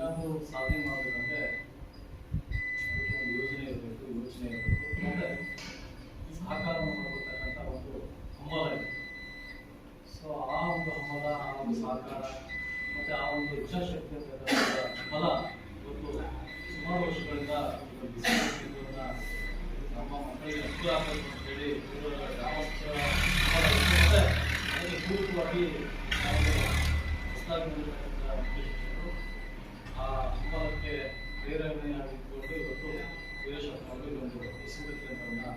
ಏನಾದರೂ ಸಾಧನೆ ಮಾಡಬೇಕಂದ್ರೆ ಅದಕ್ಕೆ ಒಂದು ಯೋಚನೆ ಇರಬೇಕು ಮತ್ತೆ ಸಹಕಾರವನ್ನು ಮಾಡತಕ್ಕಂಥ ಒಂದು ಹಂಬಲ ಇದೆ. ಸೊ ಆ ಒಂದು ಹಂಬಲ, ಆ ಒಂದು ಸಹಕಾರ ಮತ್ತೆ ಆ ಒಂದು ಇಚ್ಛಾಶಕ್ತಿ ಅಂತಕ್ಕಂಥ ಫಲ ಇವತ್ತು ಸುಮಾರು ವರ್ಷಗಳಿಂದ ನಮ್ಮ ಮಕ್ಕಳಿಗೆ ಅನುಕೂಲ ಆಗಬೇಕು ಅಂತ ಹೇಳಿ ಗ್ರಾಮಸ್ಥರ ಅದಕ್ಕೆ ಪೂರಕವಾಗಿ ನಾವು ಶಿಕ್ಷಕರು ಆ ಹಂಬಲಕ್ಕೆ ಪ್ರೇರಣೆಯಾಗಿದ್ದುಕೊಂಡು ಇವತ್ತು ವಿದೇಶದಲ್ಲಿ ಒಂದು ಫೆಸಿಲಿಟಿ ಕೇಂದ್ರವನ್ನು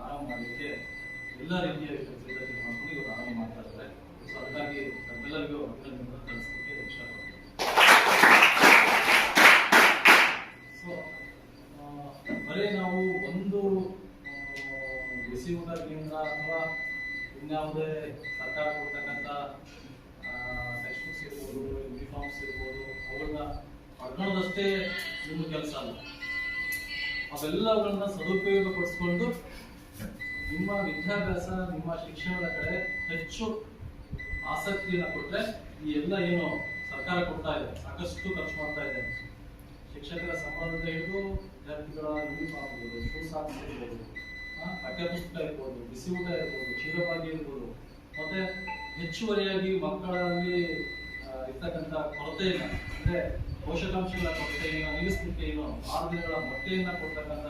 ಆರಂಭ ಮಾಡಲಿಕ್ಕೆ ಎಲ್ಲ ರೀತಿಯ ಸಿದ್ಧತೆ ಮಾಡಿಕೊಂಡು ಇವರು ಆರಂಭ ಮಾಡ್ತಾ ಇದ್ದಾರೆ. ಸೊ ಹಾಗಾಗಿ ನಮ್ಮೆಲ್ಲರಿಗೂ ಅಭಿನಂದನೆ ತಿಳಿಸಲಿಕ್ಕೆ ಇಷ್ಟಪಡ್ತೀನಿ. ಸೊ ಬರೀ ನಾವು ಒಂದು ಬಿಸಿ ಊಟ ಕೇಂದ್ರ ಅಥವಾ ಇನ್ಯಾವುದೇ ಸರ್ಕಾರ ಕೊಡ್ತಕ್ಕಂಥ ಟೆಕ್ಸ್ಟ್ ಬುಕ್ಸ್ ಇರ್ಬೋದು, ಯೂನಿಫಾರ್ಮ್ಸ್ ಇರ್ಬೋದು, ಅವುಗಳನ್ನ ಪಡ್ಕೊಳ್ಳೋದಷ್ಟೇ ನಿಮ್ಮ ಕೆಲಸ ಅಲ್ಲ. ಅವೆಲ್ಲವುಗಳನ್ನ ಸದುಪಯೋಗ ಪಡಿಸ್ಕೊಂಡು ನಿಮ್ಮ ವಿದ್ಯಾಭ್ಯಾಸ, ನಿಮ್ಮ ಶಿಕ್ಷಣದ ಕಡೆ ಹೆಚ್ಚು ಆಸಕ್ತಿಯನ್ನು ಕೊಟ್ಟರೆ ಈ ಎಲ್ಲ ಏನು ಸರ್ಕಾರ ಕೊಡ್ತಾ ಇದೆ, ಸಾಕಷ್ಟು ಖರ್ಚು ಮಾಡ್ತಾ ಇದೆ. ಶಿಕ್ಷಕರ ಸಂಬಳದಿಂದ ಹಿಡಿದು ವಿದ್ಯಾರ್ಥಿಗಳ ಯೂನಿಫಾರ್ಮ್ ಇರ್ಬೋದು, ಶೂ ಸಾಕ್ಸ್ ಇರ್ಬೋದು, ಪಠ್ಯಪುಸ್ತಕ ಇರ್ಬೋದು, ಬಿಸಿ ಊಟ ಇರ್ಬೋದು, ಕ್ಷೀರಭಾಗ್ಯ ಇರ್ಬೋದು, ಮತ್ತೆ ಹೆಚ್ಚುವರಿಯಾಗಿ ಮಕ್ಕಳಲ್ಲಿ ಇರ್ತಕ್ಕಂಥ ಕೊರತೆಯನ್ನು ಅಂದ್ರೆ ಪೋಷಕಾಂಶಗಳ ಕೊರತೆಯನ್ನು ನೀಗಿಸಲಿಕ್ಕೆ ಏನು 6 ದಿನಗಳ ಮೊಟ್ಟೆಯನ್ನು ಕೊಡ್ತಕ್ಕಂಥ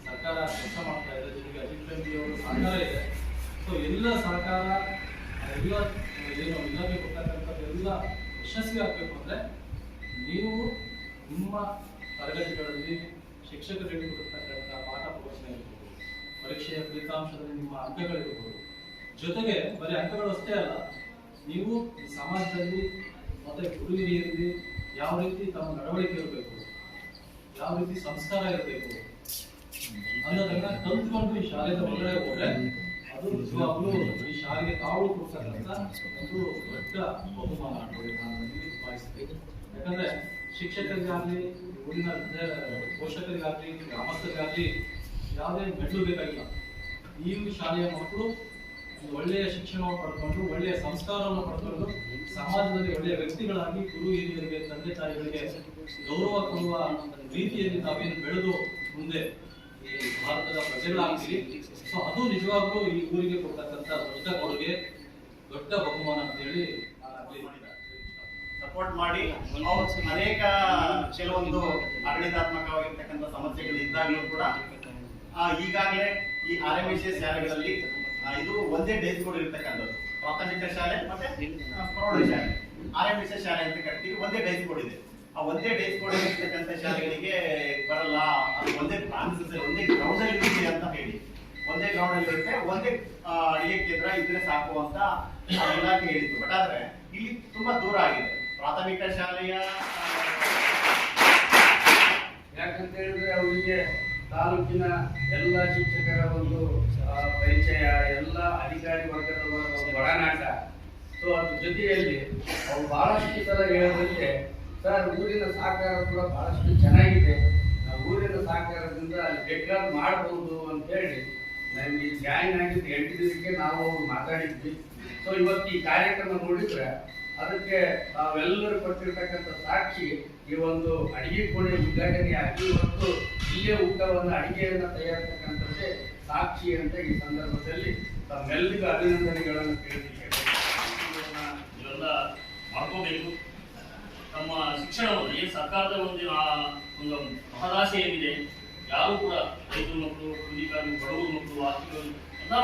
ಸರ್ಕಾರ ಕೆಲಸ ಮಾಡ್ತಾ ಇದೆ. ಜೊತೆಗೆ ಅಜಿತ್ ಅವರು ಸಹಕಾರ ಇದೆ. ಸೊ ಎಲ್ಲ ಸಹಕಾರ, ಎಲ್ಲ ಏನು ಇಲಾಖೆ ಕೊಡ್ತಕ್ಕಂಥದ್ದೆಲ್ಲ ಯಶಸ್ವಿ ಆಗಬೇಕು ಅಂದ್ರೆ ನೀವು ನಿಮ್ಮ ತರಗತಿಗಳಲ್ಲಿ ಶಿಕ್ಷಕರು ಹೇಳಿಕೊಡ್ತಕ್ಕಂಥ ಪಾಠ ಪ್ರವಚನ ಇರ್ಬೋದು, ಪರೀಕ್ಷೆಯ ಫಲಿತಾಂಶದಲ್ಲಿ ನಿಮ್ಮ ಅಂಕಗಳಿರ್ಬೋದು, ಜೊತೆಗೆ ಬರೀ ಅಂಕಗಳು ಅಷ್ಟೇ ಅಲ್ಲ, ನೀವು ಈ ಸಮಾಜದಲ್ಲಿ ಮತ್ತೆ ಗುರು ಹಿರಿಯರಲ್ಲಿ ಯಾವ ರೀತಿ ತಮ್ಮ ನಡವಳಿಕೆ ಇರಬೇಕು, ಯಾವ ರೀತಿ ಸಂಸ್ಕಾರ ಇರಬೇಕು ಅನ್ನೋದನ್ನ ಕಲ್ತ್ಕೊಂಡು ಈ ಶಾಲೆಯ ಒಳಗಡೆ ಹೋದ್ರೆ ಅದು ನಿಜವಾಗ್ಲೂ ಈ ಶಾಲೆಗೆ ತಾವು ಕೊಡ್ತಕ್ಕಂಥ ಒಂದು ದೊಡ್ಡ ಬಹುಮಾನ ನಾನು ಭಾವಿಸ್ತೀನಿ. ಯಾಕಂದ್ರೆ ಶಿಕ್ಷಕರಿಗಾಗ್ಲಿ, ಊರಿನ ಪೋಷಕರಿಗಾಗ್ಲಿ, ಗ್ರಾಮಸ್ಥರಿಗಾಗ್ಲಿ ಯಾವುದೇ ಮೆಡ್ಲು ಬೇಕಾಗಿಲ್ಲ. ಈ ಶಾಲೆಯ ಮಕ್ಕಳು ಒಳ್ಳೆಯ ಶಿಕ್ಷಣವನ್ನು ಪಡ್ಕೊಂಡು, ಒಳ್ಳೆಯ ಸಂಸ್ಕಾರವನ್ನು ಪಡ್ಕೊಂಡು, ಸಮಾಜದಲ್ಲಿ ಒಳ್ಳೆಯ ವ್ಯಕ್ತಿಗಳಾಗಿ ಗುರು ಹಿರಿಯರಿಗೆ, ತಂದೆ ತಾಯಿಗಳಿಗೆ ಗೌರವ ಕೊಡುವ ರೀತಿಯಲ್ಲಿ ತಾವೇನು ಬೆಳೆದು ಮುಂದೆ ಈ ಭಾರತದ ಪ್ರಜೆಗಳಾಗ್ತೀರಿ. ಸೊ ಅದು ನಿಜವಾಗ್ಲೂ ಈ ಊರಿಗೆ ಕೊಡ್ತಕ್ಕಂಥ ದೊಡ್ಡ ಕೊಡುಗೆ, ದೊಡ್ಡ ಬಹುಮಾನ ಅಂತ ಹೇಳಿ ಸಪೋರ್ಟ್ ಮಾಡಿ ಅನೇಕ ಕೆಲವೊಂದು ಆಡಳಿತಾತ್ಮಕವಾಗಿರ್ತಕ್ಕಂಥ ಸಮಸ್ಯೆಗಳು ಇದ್ದಾಗಲೂ ಕೂಡ ಈಗಾಗಲೇ ಈ RMSA ಶಾಲೆಗಳಲ್ಲಿ ಇದು ಒಂದೇ ಡೇಸ್ ಕೋಡ್ ಇರತಕ್ಕಂಥದ್ದು. ಪ್ರಾಥಮಿಕ ಶಾಲೆ ಮತ್ತೆ ಪ್ರೌಢಶಾಲೆ RMSA ಶಾಲೆ ಅಂತ ಕರಿತೀವಿ. ಒಂದೇ ಡೇಸ್ ಕೋಡ್ ಇದೆ. ಆ ಒಂದೇ ಡೇಸ್ ಕೋಡ್ ಇರತಕ್ಕಂಥ ಶಾಲೆಗಳಿಗೆ ಬರಲ್ಲ, ಅದು ಒಂದೇ ಪ್ರಾನ್ಸಸ್ ಒಂದೇ ಗ್ರೌಂಡ್ ಅಲ್ಲಿ ಇರುತ್ತೆ ಅಂತ ಹೇಳಿ, ಒಂದೇ ಗ್ರೌಂಡ್ ಅಲ್ಲಿ ಇರುತ್ತೆ, ಒಂದೇ ಅಡಿಗೆ ಕೇಂದ್ರ ಇದ್ರೆ ಸಾಕು ಅಂತ ಇಲಾಖೆ ಹೇಳಿತ್ತು. ಬಟ್ ಆದ್ರೆ ಇಲ್ಲಿ ತುಂಬಾ ದೂರ ಆಗಿದೆ ಪ್ರಾಥಮಿಕ ಶಾಲೆಯ. ಯಾಕಂತ ಹೇಳಿದ್ರೆ ಅವರಿಗೆ ತಾಲೂಕಿನ ಎಲ್ಲ ಶಿಕ್ಷಕರ ಒಂದು ಪರಿಚಯ, ಎಲ್ಲ ಅಧಿಕಾರಿ ವರ್ಗದ ಒಂದು ಒಡನಾಟ. ಸೊ ಅದ್ರ ಜೊತೆಯಲ್ಲಿ ಅವ್ರು ಬಹಳಷ್ಟು ಸಲ ಹೇಳೋದಕ್ಕೆ, ಸರ್ ಊರಿನ ಸಹಕಾರ ಕೂಡ ಬಹಳಷ್ಟು ಚೆನ್ನಾಗಿದೆ, ಊರಿನ ಸಹಕಾರದಿಂದ ಅಲ್ಲಿ ಬೇಕಾದ್ ಮಾಡ್ಬೋದು ಅಂತ ಹೇಳಿ ನಮಗೆ ಜಾಯಿನ್ ಆಗಿದ್ದು 8 ದಿನಕ್ಕೆ ನಾವು ಅವ್ರು ಮಾತಾಡಿದ್ವಿ. ಸೊ ಇವತ್ತು ಈ ಕಾರ್ಯಕ್ರಮ ನೋಡಿದ್ರೆ ಅದಕ್ಕೆ ತಾವೆಲ್ಲರೂ ಕೊಟ್ಟಿರ್ತಕ್ಕಂಥ ಸಾಕ್ಷಿ ಈ ಒಂದು ಅಡಿಗೆ ಕೋಣೆ ಉದ್ಘಾಟನೆ ಆಗಿ ಇವತ್ತು ಇಲ್ಲೇ ಊಟವನ್ನು ಅಡಿಗೆಯನ್ನು ತಯಾರಿಸತಕ್ಕಂಥದ್ದೇ ಸಾಕ್ಷಿ ಅಂತ ಈ ಸಂದರ್ಭದಲ್ಲಿ ತಮ್ಮೆಲ್ಲರಿಗೂ ಅಭಿನಂದನೆಗಳನ್ನು ತಿಳಿಸಿದ್ದೇವೆ. ಇವೆಲ್ಲ ಮಾಡ್ಕೋಬೇಕು. ನಮ್ಮ ಶಿಕ್ಷಣವನ್ನು ಏನು ಸರ್ಕಾರದ ಒಂದು ಮಹದಾಸೆ ಏನಿದೆ, ಯಾರು ಕೂಡ ರೈತರ ಮಕ್ಕಳು, ಕೂಲಿ ಕಾರ್ಮಿಕ, ಬಡವರು ಮಕ್ಕಳು, ಆರ್ಥಿಕರು ಎಲ್ಲ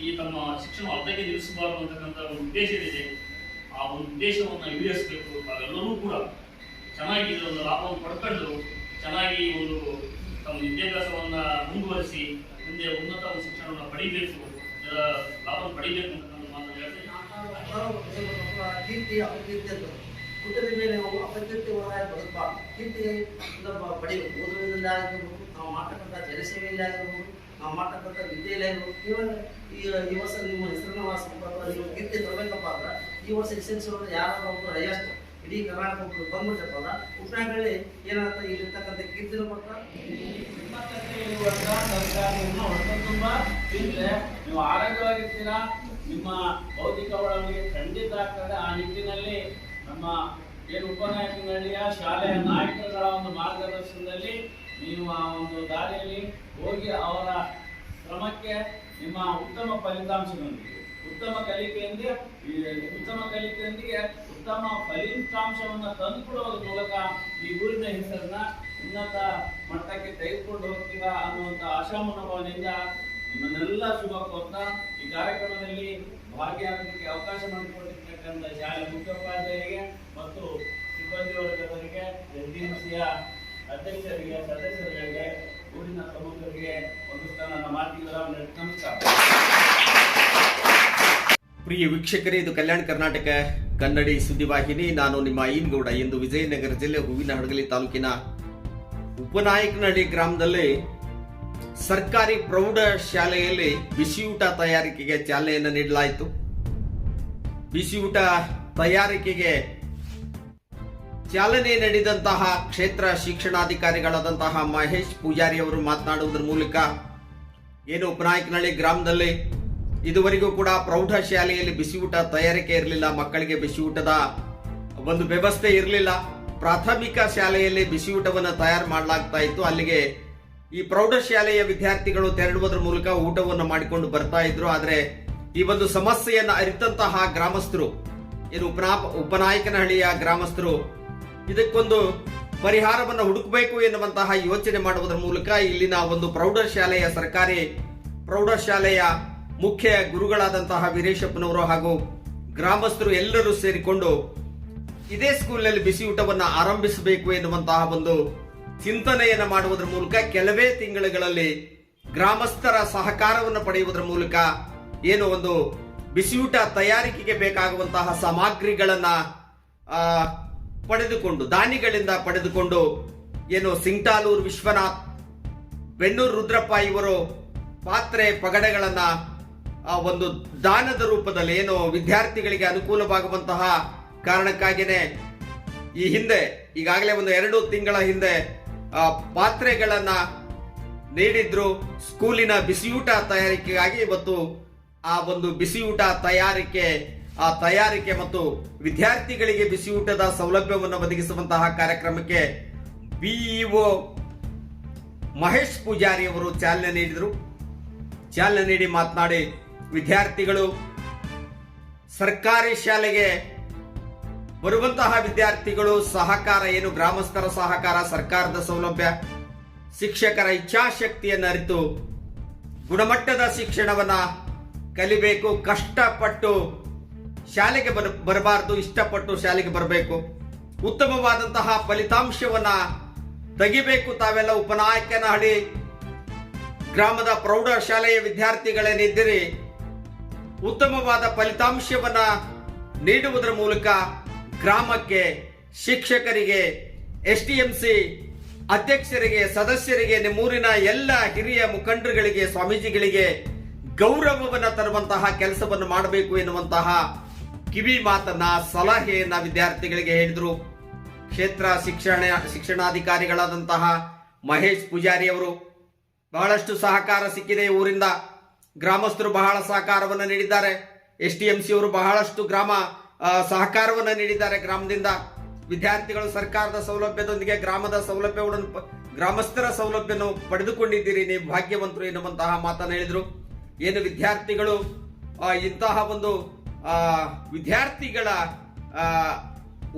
ಈ ತಮ್ಮ ಶಿಕ್ಷಣ ಅರ್ಧಕ್ಕೆ ನಿಲ್ಲಿಸಬಾರದು ಅಂತಕ್ಕಂಥ ಒಂದು ಉದ್ದೇಶ ಇದೆ. ಆ ಒಂದು ಉದ್ದೇಶವನ್ನು ಈಡೇರಿಸಬೇಕು. ತಾವೆಲ್ಲರೂ ಕೂಡ ಚೆನ್ನಾಗಿ ಒಂದು ಲಾಭವನ್ನು ಪಡ್ಕೊಂಡು ಚೆನ್ನಾಗಿ ಒಂದು ತಮ್ಮ ವಿದ್ಯಾಭ್ಯಾಸವನ್ನು ಮುಂದುವರಿಸಿ ಮುಂದೆ ಉನ್ನತ ಶಿಕ್ಷಣವನ್ನು ಪಡಿಬೇಕು, ಲಾಭವನ್ನು ಪಡಿಬೇಕು ಅಂತಕ್ಕಂಥ ಮಾತನ್ನು ಹೇಳ್ತೀನಿ. ಕೀರ್ತಿ ಅಪಕೀರ್ತಿ ಅಂತ ಹುಟ್ಟದ ಮೇಲೆ ನಾವು ಅಪಕೀರ್ತಿ ಒಳಗಾಗಿ ಬದುಕಬಾರ್ದು. ಕೀರ್ತಿಯಿಂದ ಪಡಿಬೇಕು. ಓದುವುದರಿಂದ ಆಗಿರ್ಬೋದು, ನಾವು ಮಾಡ್ತಕ್ಕಂಥ ಜನಸೇವೆಯಲ್ಲಿ ಆಗಿರ್ಬೋದು, ನಾವು ಮಾಡ್ತಕ್ಕಂಥ ವಿದ್ಯೆಯಲ್ಲಿ ಆಗಿರ್ಬೋದು. ಈ ವರ್ಷ ನಿಮ್ಮ ಹೆಸರನ್ನ ಸಂಪರ್ಕ ನೀವು ಕೀರ್ತಿ ತರಬೇಕಪ್ಪ ಅಂದ್ರೆ ಈ ವರ್ಷ SSLC ಯಾರಾದ್ರೂ ಒಬ್ಬರು ಹೈಯೆಸ್ಟ್ ಇಡೀ ಕರ್ನಾಟಕ ಒಬ್ಬರು ಬಂದ್ಬಿಟ್ಟಪ್ಪಲ್ಲ ಉಪನಗರದಲ್ಲಿ ಏನಾಗ್ತದೆ, ಇಲ್ಲಿರ್ತಕ್ಕಂಥ ಕೀರ್ತಿನ ಕೊಟ್ಟ ತುಂಬಾ ತಿಂದ್ರೆ ನೀವು ಆರೋಗ್ಯವಾಗಿರ್ತೀರಾ, ನಿಮ್ಮ ಭೌತಿಕ ಒಳಗೆ ಖಂಡಿತ ಆಗ್ತದೆ. ಆ ನಿಟ್ಟಿನಲ್ಲಿ ನಮ್ಮ ಏನು ಉಪನಾಯಕನಹಳ್ಳಿಯ ಶಾಲೆಯ ನಾಯಕರುಗಳ ಒಂದು ಮಾರ್ಗದರ್ಶನದಲ್ಲಿ ನೀವು ಆ ಒಂದು ದಾರಿಯಲ್ಲಿ ಹೋಗಿ ಅವರ ಶ್ರಮಕ್ಕೆ ನಿಮ್ಮ ಉತ್ತಮ ಫಲಿತಾಂಶದೊಂದಿಗೆ ಉತ್ತಮ ಕಲಿಕೆಯೊಂದಿಗೆ ಉತ್ತಮ ಫಲಿತಾಂಶವನ್ನು ತಂದುಕೊಡುವುದರ ಮೂಲಕ ಈ ಊರಿನ ಹೆಸರನ್ನ ಉನ್ನತ ಮಟ್ಟಕ್ಕೆ ತೆಗೆದುಕೊಂಡು ಹೋಗ್ತೀರಾ ಅನ್ನುವಂಥ ಆಶಾ ಮನೋಭಾವನೆಯಿಂದ ನಿಮ್ಮನ್ನೆಲ್ಲ ಶುಭ ಕೋರ್ತಾ ಈ ಕಾರ್ಯಕ್ರಮದಲ್ಲಿ ಭಾಗಿಯಾಗೋದಕ್ಕೆ ಅವಕಾಶ ಮಾಡಿಕೊಟ್ಟಿರ್ತಕ್ಕಂಥ ಶಾಲೆ ಮುಖ್ಯೋಪಾಧ್ಯಾಯರಿಗೆ ಮತ್ತು ಸಿಬ್ಬಂದಿ ವರ್ಗದವರಿಗೆ SDMCಯ ಅಧ್ಯಕ್ಷರಿಗೆ ಸದಸ್ಯರಿಗೆ ಊರಿನ ಪ್ರಮುಖರಿಗೆ ಒಂದು ನನ್ನ ಮಾತಿಗೆ ನಮಸ್ಕಾರ. ಪ್ರಿಯ ವೀಕ್ಷಕರೇ, ಇದು ಕಲ್ಯಾಣ ಕರ್ನಾಟಕ ಕನ್ನಡಿ ಸುದ್ದಿವಾಹಿನಿ. ನಾನು ನಿಮ್ಮ ಐನ್ಗೌಡ. ಇಂದು ವಿಜಯನಗರ ಜಿಲ್ಲೆ ಹೂವಿನಹಡಗಲಿ ತಾಲೂಕಿನ ಉಪನಾಯಕನಹಳ್ಳಿ ಗ್ರಾಮದಲ್ಲಿ ಸರ್ಕಾರಿ ಪ್ರೌಢ ಶಾಲೆಯಲ್ಲಿ ಬಿಸಿಯೂಟ ತಯಾರಿಕೆಗೆ ಚಾಲನೆಯನ್ನು ನೀಡಲಾಯಿತು. ಬಿಸಿಯೂಟ ತಯಾರಿಕೆಗೆ ಚಾಲನೆ ನೀಡಿದಂತಹ ಕ್ಷೇತ್ರ ಶಿಕ್ಷಣಾಧಿಕಾರಿಗಳಾದಂತಹ ಮಹೇಶ್ ಪೂಜಾರಿ ಅವರು ಮಾತನಾಡುವುದರ ಮೂಲಕ ಏನು ಉಪನಾಯಕನಹಳ್ಳಿ ಗ್ರಾಮದಲ್ಲಿ ಇದುವರೆಗೂ ಕೂಡ ಪ್ರೌಢ ಶಾಲೆಯಲ್ಲಿ ಬಿಸಿಯೂಟ ತಯಾರಿಕೆ ಇರಲಿಲ್ಲ, ಮಕ್ಕಳಿಗೆ ಬಿಸಿಯೂಟದ ಒಂದು ವ್ಯವಸ್ಥೆ ಇರಲಿಲ್ಲ. ಪ್ರಾಥಮಿಕ ಶಾಲೆಯಲ್ಲಿ ಬಿಸಿಯೂಟವನ್ನು ತಯಾರು ಮಾಡಲಾಗ್ತಾ ಇತ್ತು. ಅಲ್ಲಿಗೆ ಈ ಪ್ರೌಢ ಶಾಲೆಯ ವಿದ್ಯಾರ್ಥಿಗಳು ತೆರಳುವುದರ ಮೂಲಕ ಊಟವನ್ನು ಮಾಡಿಕೊಂಡು ಬರ್ತಾ ಇದ್ರು. ಆದರೆ ಈ ಒಂದು ಸಮಸ್ಯೆಯನ್ನು ಅರಿತಂತಹ ಗ್ರಾಮಸ್ಥರು, ಏನು ಉಪನಾಯಕನಹಳ್ಳಿಯ ಗ್ರಾಮಸ್ಥರು ಇದಕ್ಕೊಂದು ಪರಿಹಾರವನ್ನು ಹುಡುಕಬೇಕು ಎನ್ನುವಂತಹ ಯೋಚನೆ ಮಾಡುವುದರ ಮೂಲಕ ಇಲ್ಲಿನ ಒಂದು ಪ್ರೌಢಶಾಲೆಯ ಸರ್ಕಾರಿ ಪ್ರೌಢಶಾಲೆಯ ಮುಖ್ಯ ಗುರುಗಳಾದಂತಹ ವೀರೇಶಪ್ಪನವರು ಹಾಗೂ ಗ್ರಾಮಸ್ಥರು ಎಲ್ಲರೂ ಸೇರಿಕೊಂಡು ಇದೇ ಸ್ಕೂಲ್ನಲ್ಲಿ ಬಿಸಿಯೂಟವನ್ನು ಆರಂಭಿಸಬೇಕು ಎನ್ನುವಂತಹ ಒಂದು ಚಿಂತನೆಯನ್ನು ಮಾಡುವುದರ ಮೂಲಕ ಕೆಲವೇ ತಿಂಗಳುಗಳಲ್ಲಿ ಗ್ರಾಮಸ್ಥರ ಸಹಕಾರವನ್ನು ಪಡೆಯುವುದರ ಮೂಲಕ ಏನು ಒಂದು ಬಿಸಿಯೂಟ ತಯಾರಿಕೆಗೆ ಬೇಕಾಗುವಂತಹ ಸಾಮಗ್ರಿಗಳನ್ನ ಪಡೆದುಕೊಂಡು ದಾನಿಗಳಿಂದ ಪಡೆದುಕೊಂಡು ಏನು ಸಿಂಗ್ಟಾಲೂರು ವಿಶ್ವನಾಥ್, ಬೆನ್ನೂರು ರುದ್ರಪ್ಪ ಇವರು ಪಾತ್ರೆ ಪಗಡೆಗಳನ್ನ ಒಂದು ದಾನದ ರೂಪದಲ್ಲಿ ಏನು ವಿದ್ಯಾರ್ಥಿಗಳಿಗೆ ಅನುಕೂಲವಾಗುವಂತಹ ಕಾರಣಕ್ಕಾಗಿಯೇ ಈ ಹಿಂದೆ ಈಗಾಗಲೇ ಒಂದು 2 ತಿಂಗಳ ಹಿಂದೆ ಪಾತ್ರೆಗಳನ್ನ ನೀಡಿದ್ರು ಸ್ಕೂಲಿನ ಬಿಸಿಯೂಟ ತಯಾರಿಕೆಗಾಗಿ. ಇವತ್ತು ಆ ಒಂದು ಬಿಸಿಯೂಟ ತಯಾರಿಕೆ ಮತ್ತು ವಿದ್ಯಾರ್ಥಿಗಳಿಗೆ ಬಿಸಿಯೂಟದ ಸೌಲಭ್ಯವನ್ನು ಒದಗಿಸುವಂತಹ ಕಾರ್ಯಕ್ರಮಕ್ಕೆ BEO ಮಹೇಶ್ ಪೂಜಾರಿ ಅವರು ಚಾಲನೆ ನೀಡಿದರು. ಚಾಲನೆ ನೀಡಿ ಮಾತನಾಡಿ, ವಿದ್ಯಾರ್ಥಿಗಳು ಸರ್ಕಾರಿ ಶಾಲೆಗೆ ಬರುವಂತಹ ವಿದ್ಯಾರ್ಥಿಗಳು ಸಹಕಾರ, ಏನು ಗ್ರಾಮಸ್ಥರ ಸಹಕಾರ, ಸರ್ಕಾರದ ಸೌಲಭ್ಯ, ಶಿಕ್ಷಕರ ಇಚ್ಛಾಶಕ್ತಿಯನ್ನು ಅರಿತು ಗುಣಮಟ್ಟದ ಶಿಕ್ಷಣವನ್ನ ಕಲಿಬೇಕು. ಕಷ್ಟಪಟ್ಟು ಶಾಲೆಗೆ ಬರಬಾರದು, ಇಷ್ಟಪಟ್ಟು ಶಾಲೆಗೆ ಬರಬೇಕು. ಉತ್ತಮವಾದಂತಹ ಫಲಿತಾಂಶವನ್ನ ತೆಗಿಬೇಕು. ತಾವೆಲ್ಲ ಉಪನಾಯಕನಹಳ್ಳಿ ಗ್ರಾಮದ ಪ್ರೌಢ ಶಾಲೆಯ ವಿದ್ಯಾರ್ಥಿಗಳೇನಿದ್ದೀರಿ, ಉತ್ತಮವಾದ ಫಲಿತಾಂಶವನ್ನ ನೀಡುವುದರ ಮೂಲಕ ಗ್ರಾಮಕ್ಕೆ, ಶಿಕ್ಷಕರಿಗೆ, SDMC ಅಧ್ಯಕ್ಷರಿಗೆ, ಸದಸ್ಯರಿಗೆ, ನಿಮ್ಮೂರಿನ ಎಲ್ಲ ಹಿರಿಯ ಮುಖಂಡರುಗಳಿಗೆ, ಸ್ವಾಮೀಜಿಗಳಿಗೆ ಗೌರವವನ್ನು ತರುವಂತಹ ಕೆಲಸವನ್ನು ಮಾಡಬೇಕು ಎನ್ನುವಂತಹ ಕಿವಿ ಮಾತನ್ನ, ಸಲಹೆಯನ್ನ ವಿದ್ಯಾರ್ಥಿಗಳಿಗೆ ಹೇಳಿದ್ರು. ಕ್ಷೇತ್ರ ಶಿಕ್ಷಣಾಧಿಕಾರಿಗಳಾದಂತಹ ಮಹೇಶ್ ಪೂಜಾರಿ ಅವರು ಬಹಳಷ್ಟು ಸಹಕಾರ ಸಿಕ್ಕಿದೆ ಊರಿಂದ. ಗ್ರಾಮಸ್ಥರು ಬಹಳ ಸಹಕಾರವನ್ನು ನೀಡಿದ್ದಾರೆ. SDMC ಅವರು ಬಹಳಷ್ಟು ಸಹಕಾರವನ್ನು ನೀಡಿದ್ದಾರೆ. ಗ್ರಾಮದಿಂದ ವಿದ್ಯಾರ್ಥಿಗಳು ಸರ್ಕಾರದ ಸೌಲಭ್ಯದೊಂದಿಗೆ ಗ್ರಾಮಸ್ಥರ ಸೌಲಭ್ಯವನ್ನು ಪಡೆದುಕೊಂಡಿದ್ದೀರಿ, ನೀವು ಭಾಗ್ಯವಂತರು ಎನ್ನುವಂತಹ ಮಾತನ್ನು ಹೇಳಿದ್ರು. ಏನು ವಿದ್ಯಾರ್ಥಿಗಳು ಇಂತಹ ಒಂದು ವಿದ್ಯಾರ್ಥಿಗಳ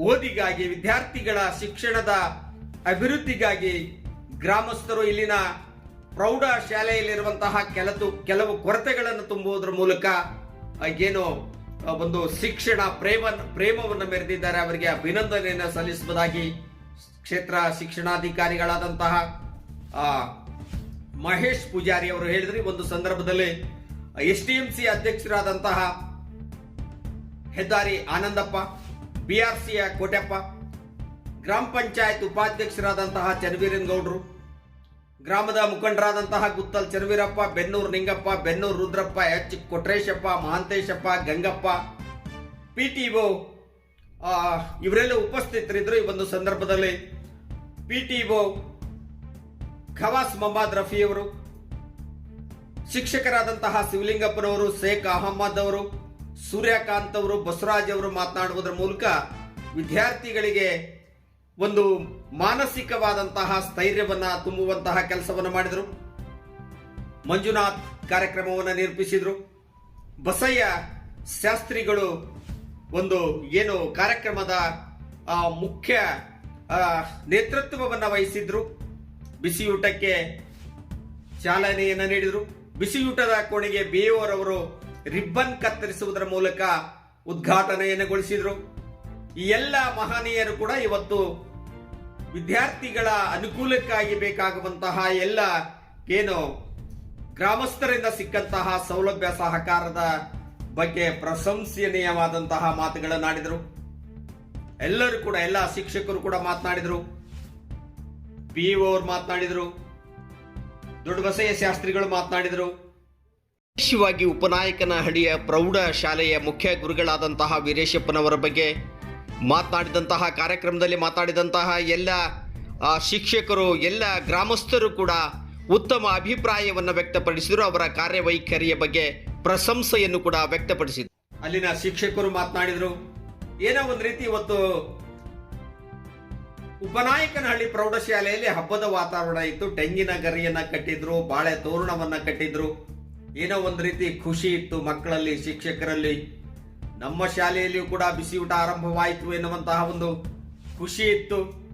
ಓದಿಗಾಗಿ, ವಿದ್ಯಾರ್ಥಿಗಳ ಶಿಕ್ಷಣದ ಅಭಿವೃದ್ಧಿಗಾಗಿ ಗ್ರಾಮಸ್ಥರು ಇಲ್ಲಿನ ಪ್ರೌಢ ಶಾಲೆಯಲ್ಲಿರುವಂತಹ ಕೆಲವು ಕೊರತೆಗಳನ್ನು ತುಂಬುವುದರ ಮೂಲಕ ಏನು ಒಂದು ಶಿಕ್ಷಣ ಪ್ರೇಮವನ್ನು ಮೆರೆದಿದ್ದಾರೆ. ಅವರಿಗೆ ಅಭಿನಂದನೆಯನ್ನು ಸಲ್ಲಿಸುವುದಾಗಿ ಕ್ಷೇತ್ರ ಶಿಕ್ಷಣಾಧಿಕಾರಿಗಳಾದಂತಹ ಮಹೇಶ್ ಪೂಜಾರಿ ಅವರು ಹೇಳಿದ್ರು. ಒಂದು ಸಂದರ್ಭದಲ್ಲಿ SDMC ಅಧ್ಯಕ್ಷರಾದಂತಹ ಹೆದ್ದಾರಿ ಆನಂದಪ್ಪ, BRCಯ ಕೋಟೆಪ್ಪ, ಗ್ರಾಮ ಪಂಚಾಯತ್ ಉಪಾಧ್ಯಕ್ಷರಾದಂತಹ ಚನ್ನವೀರನಗೌಡರು, ಗ್ರಾಮದ ಮುಖಂಡರಾದಂತಹ ಗುತ್ತಲ್ ಚನ್ನವೀರಪ್ಪ, ಬೆನ್ನೂರು ನಿಂಗಪ್ಪ, ಬೆನ್ನೂರು ರುದ್ರಪ್ಪ, H ಕೊಟ್ರೇಶಪ್ಪ, ಮಹಾಂತೇಶಪ್ಪ, ಗಂಗಪ್ಪ, PTO ಇವರೆಲ್ಲ ಉಪಸ್ಥಿತರಿದ್ದರು. ಈ ಒಂದು ಸಂದರ್ಭದಲ್ಲಿ PTO ಖವಾಸ್ ಮೊಹಮ್ಮದ್ ರಫಿ ಅವರು, ಶಿಕ್ಷಕರಾದಂತಹ ಶಿವಲಿಂಗಪ್ಪನವರು, ಶೇಖ್ ಅಹಮ್ಮದ್ ಅವರು, ಸೂರ್ಯಕಾಂತ್ ಅವರು, ಬಸವರಾಜ್ ಅವರು ಮಾತನಾಡುವುದರ ಮೂಲಕ ವಿದ್ಯಾರ್ಥಿಗಳಿಗೆ ಒಂದು ಮಾನಸಿಕವಾದಂತಹ ಸ್ಥೈರ್ಯವನ್ನ ತುಂಬುವಂತಹ ಕೆಲಸವನ್ನು ಮಾಡಿದರು. ಮಂಜುನಾಥ್ ಕಾರ್ಯಕ್ರಮವನ್ನು ನಿರೂಪಿಸಿದ್ರು. ಬಸಯ್ಯ ಶಾಸ್ತ್ರಿಗಳು ಒಂದು ಏನು ಕಾರ್ಯಕ್ರಮದ ಮುಖ್ಯ ನೇತೃತ್ವವನ್ನು ವಹಿಸಿದ್ರು. ಬಿಸಿಯೂಟಕ್ಕೆ ಚಾಲನೆಯನ್ನು ನೀಡಿದರು. ಬಿಸಿಯೂಟದ ಕೋಣೆಗೆ ಬೇಯೋರ್ ಅವರು ರಿಬ್ಬನ್ ಕತ್ತರಿಸುವುದರ ಮೂಲಕ ಉದ್ಘಾಟನೆಯನ್ನುಗೊಳಿಸಿದ್ರು. ಈ ಎಲ್ಲ ಮಹನೀಯರು ಕೂಡ ಇವತ್ತು ವಿದ್ಯಾರ್ಥಿಗಳ ಅನುಕೂಲಕ್ಕಾಗಿ ಬೇಕಾಗುವಂತಹ ಎಲ್ಲ ಏನು ಗ್ರಾಮಸ್ಥರಿಂದ ಸಿಕ್ಕಂತಹ ಸೌಲಭ್ಯ ಸಹಕಾರದ ಬಗ್ಗೆ ಪ್ರಶಂಸನೀಯವಾದಂತಹ ಮಾತುಗಳನ್ನಾಡಿದರು. ಎಲ್ಲರೂ ಕೂಡ ಎಲ್ಲ ಶಿಕ್ಷಕರು ಕೂಡ ಮಾತನಾಡಿದರು. PO ಅವರು ಮಾತನಾಡಿದರು. ದೊಡ್ಡ ಬಸಯ್ಯ ಶಾಸ್ತ್ರಿಗಳು ಮಾತನಾಡಿದರು. ವಿಶೇಷವಾಗಿ ಉಪನಾಯಕನಹಳ್ಳಿಯ ಪ್ರೌಢ ಶಾಲೆಯ ಮುಖ್ಯ ಗುರುಗಳಾದಂತಹ ವೀರೇಶಪ್ಪನವರ ಬಗ್ಗೆ ಮಾತನಾಡಿದಂತಹ ಕಾರ್ಯಕ್ರಮದಲ್ಲಿ ಮಾತಾಡಿದಂತಹ ಎಲ್ಲ ಶಿಕ್ಷಕರು ಎಲ್ಲ ಗ್ರಾಮಸ್ಥರು ಕೂಡ ಉತ್ತಮ ಅಭಿಪ್ರಾಯವನ್ನು ವ್ಯಕ್ತಪಡಿಸಿದರು. ಅವರ ಕಾರ್ಯವೈಖರಿಯ ಬಗ್ಗೆ ಪ್ರಶಂಸೆಯನ್ನು ಕೂಡ ವ್ಯಕ್ತಪಡಿಸಿದರು. ಅಲ್ಲಿನ ಶಿಕ್ಷಕರು ಮಾತನಾಡಿದರು. ಏನೋ ಒಂದು ರೀತಿ ಇವತ್ತು ಉಪನಾಯಕನಹಳ್ಳಿ ಪ್ರೌಢಶಾಲೆಯಲ್ಲಿ ಹಬ್ಬದ ವಾತಾವರಣ ಇತ್ತು. ತೆಂಗಿನ ಗರಿಯನ್ನ ಕಟ್ಟಿದ್ರು, ಬಾಳೆ ತೋರಣವನ್ನ ಕಟ್ಟಿದ್ರು. ಏನೋ ಒಂದು ರೀತಿ ಖುಷಿ ಇತ್ತು ಮಕ್ಕಳಲ್ಲಿ, ಶಿಕ್ಷಕರಲ್ಲಿ. ನಮ್ಮ ಶಾಲೆಯಲ್ಲಿಯೂ ಕೂಡ ಬಿಸಿಯೂಟ ಆರಂಭವಾಯಿತು ಎನ್ನುವಂತಹ ಒಂದು ಖುಷಿ ಇತ್ತು.